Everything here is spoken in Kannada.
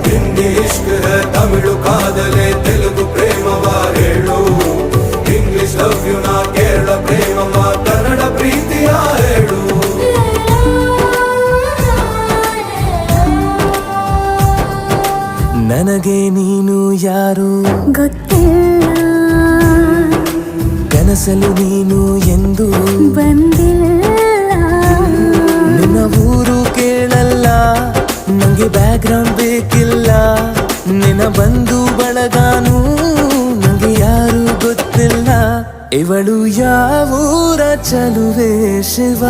ಹಿಂದಿ ಇಷ್ಕ್ ಹೈ ತಮಿಳು ಕಾದಲೆ ತೆಲುಗು ಪ್ರೇಮವ ಹೇಳು ಇಂಗ್ಲಿಷ್ ಲವ್ ಯು ನಾ ಕೇರಳ ಪ್ರೇಮವ ಕನ್ನಡ ಪ್ರೀತಿಯ ಹೇಳು ನನಗೆ ನೀನು ಯಾರು ಗೊತ್ತಿಲ್ಲ ಕನಸಲು ನೀನು ಎಂದು ಬಂದಿಲ್ಲ ನಿನ್ನ ಊರು ಕೇಳಲ್ಲ ನಂಗೆ ಬ್ಯಾಕ್ ಗ್ರೌಂಡ್ ಬೇಕಿಲ್ಲ ನಿನ್ನ ಬಂಧು ಬಳಗಾನು ನಂಗೆ ಯಾರು ಗೊತ್ತಿಲ್ಲ ಇವಳು ಯಾವೂರ ಚಲುವೆ ಶಿವ